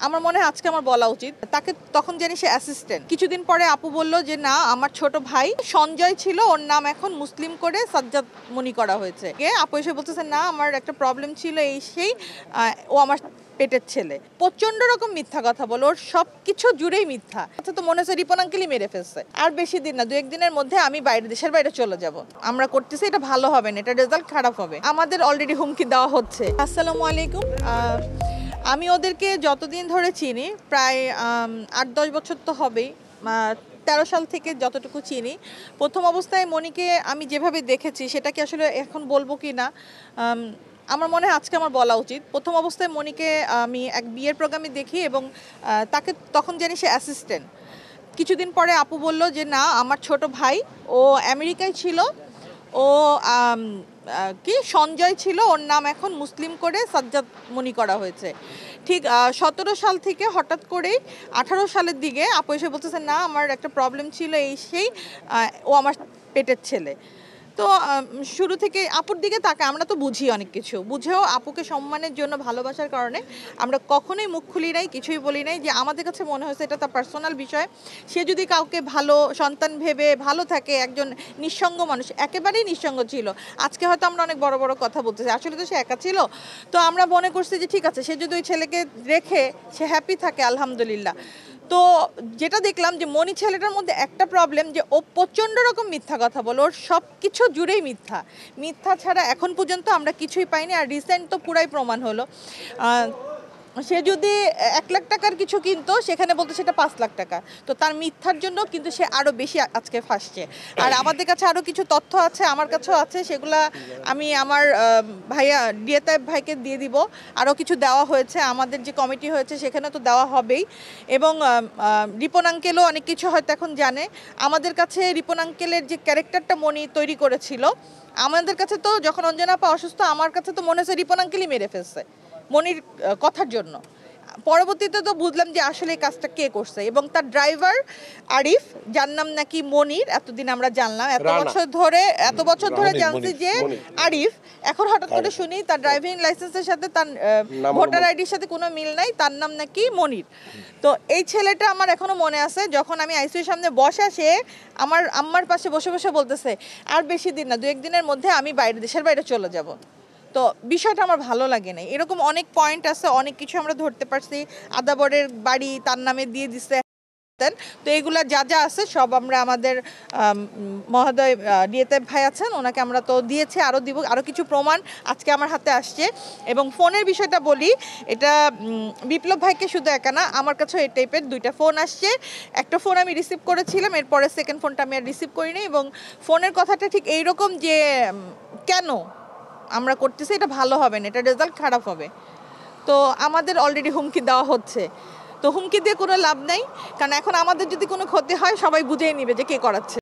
আমার মনে হয় আজকে আমার বলা উচিত। তাকে তখন জানি সে অ্যাসিস্ট্যান্ট। কিছুদিন পরে আপু বলল যে না, আমার ছোট ভাই সঞ্জয় ছিল, ওর নাম এখন মুসলিম করে সাজ্জাদ মনি করা হয়েছে। আপু এসে বলতেছে না, আমার একটা প্রবলেম ছিল এই সেই, ও আমার পেটের ছেলে। প্রচন্ড রকম মিথ্যা কথা বলো, ওর সব কিছু জুড়েই মিথ্যা। আচ্ছা, তো মনে হচ্ছে রিপন আঙ্কেলই মেরে ফেলছে। আর বেশি দিন না, 2-1 দিনের মধ্যে আমি দেশের বাইরে চলে যাব। আমরা করতেছি, এটা ভালো হবে না, এটা রেজাল্ট খারাপ হবে। আমাদের অলরেডি হুমকি দেওয়া হচ্ছে। আসসালামু আলাইকুম। আমি ওদেরকে যতদিন ধরে চিনি, প্রায় 8-10 বছর তো হবেই। 13 সাল থেকে যতটুকু চিনি, প্রথম অবস্থায় মনিকে আমি যেভাবে দেখেছি সেটাকে আসলে এখন বলবো কি না, আমার মনে হয় আজকে আমার বলা উচিত। প্রথম অবস্থায় মনিকে আমি এক বিয়ের প্রোগ্রামে দেখি এবং তাকে তখন জানি সে অ্যাসিস্ট্যান্ট। কিছুদিন পরে আপু বলল যে না, আমার ছোট ভাই ও আমেরিকায় ছিল, ও কি সঞ্জয় ছিল, ওর নাম এখন মুসলিম করে সাজ্জাদ মনি করা হয়েছে। ঠিক 17 সাল থেকে হঠাৎ করেই 18 সালের দিকে আপু এসে বলতেছে না, আমার একটা প্রবলেম ছিল এই সেই, ও আমার পেটের ছেলে। তো শুরু থেকে আপুর দিকে তাকে আমরা তো বুঝি অনেক কিছু, বুঝেও আপুকে সম্মানের জন্য, ভালোবাসার কারণে আমরা কখনোই মুখ খুলি নাই, কিছুই বলি নাই। যে আমাদের কাছে মনে হয়েছে এটা তার পার্সোনাল বিষয়। সে যদি কাউকে ভালো সন্তান ভেবে ভালো থাকে, একজন নিঃসঙ্গ মানুষ, একেবারেই নিঃসঙ্গ ছিল। আজকে হয়তো আমরা অনেক বড় বড় কথা বলতেছি, আসলে তো সে একা ছিল। তো আমরা মনে করছি যে ঠিক আছে, সে যদি ওই ছেলেকে রেখে সে হ্যাপি থাকে, আলহামদুলিল্লাহ। তো যেটা দেখলাম যে মনি ছেলেটার মধ্যে একটা প্রবলেম, যে ও প্রচণ্ড রকম মিথ্যা কথা বলে, ওর সব কিছু জুড়েই মিথ্যা। মিথ্যা ছাড়া এখন পর্যন্ত আমরা কিছুই পাইনি। আর রিসেন্ট তো পুরাই প্রমাণ হলো, সে যদি 1 লাখ টাকার কিছু কিনতো, সেখানে বলতো সেটা 5 লাখ টাকা। তো তার মিথ্যার জন্য কিন্তু সে আরও বেশি আজকে ফাঁসছে। আর আমাদের কাছে আরও কিছু তথ্য আছে, আমার কাছেও আছে, সেগুলা আমি আমার ভাইয়া ডিএতায়েব ভাইকে দিয়ে দিব। আরও কিছু দেওয়া হয়েছে, আমাদের যে কমিটি হয়েছে সেখানে তো দেওয়া হবেই। এবং রিপন আঙ্কেলও অনেক কিছু হয়তো এখন জানে। আমাদের কাছে রিপন আঙ্কেলের যে ক্যারেক্টারটা মনি তৈরি করেছিল, আমাদের কাছে তো যখন অঞ্জনা আপা অসুস্থ, আমার কাছে তো মনে হচ্ছে রিপন আঙ্কেলই মেরে ফেলছে মনির কথার জন্য। পরবর্তীতে তো বুঝলাম যে আসলে এই কাজটা কে করছে, এবং তার ড্রাইভার আরিফ, যার নাম নাকি মনির, এতদিন আমরা জানলাম, এত বছর ধরে জানছি যে আরিফ। এখন হঠাৎ করে শুনি তার ড্রাইভিং লাইসেন্সের সাথে, তার ভোটার আইডির সাথে কোনো মিল নাই, তার নাম নাকি মনির। তো এই ছেলেটা আমার এখনো মনে আছে, যখন আমি আইসিইউর সামনে বসা, সে আমার আম্মার পাশে বসে বসে বলতেছে আর বেশি দিন না, 2-1 দিনের মধ্যে আমি দেশের বাইরে চলে যাব। তো বিষয়টা আমার ভালো লাগে না। এরকম অনেক পয়েন্ট আছে, অনেক কিছু আমরা ধরতে পারছি। আদাবরের বাড়ি তার নামে দিয়ে দিচ্ছে। তো এগুলা যা যা আছে সব আমরা আমাদের মহোদয় ডিএতায়েব ভাই আছেন, ওনাকে আমরা তো দিয়েছি, আরও দিব। আরও কিছু প্রমাণ আজকে আমার হাতে আসছে। এবং ফোনের বিষয়টা বলি, এটা বিপ্লব ভাইকে শুধু একা না, আমার কাছেও এই টাইপের 2টা ফোন আসছে। একটা ফোন আমি রিসিভ করেছিলাম, এরপরে সেকেন্ড ফোনটা আমি আর রিসিভ করিনি। এবং ফোনের কথাটা ঠিক এইরকম যে কেন আমরা করতেছি, এটা ভালো হবে না, এটা রেজাল্ট খারাপ হবে। তো আমাদের অলরেডি হুমকি দেওয়া হচ্ছে। তো হুমকি দিয়ে কোনো লাভ নাই, কারণ এখন আমাদের যদি কোনো ক্ষতি হয় সবাই বুঝেই নিবে যে কে করাচ্ছে।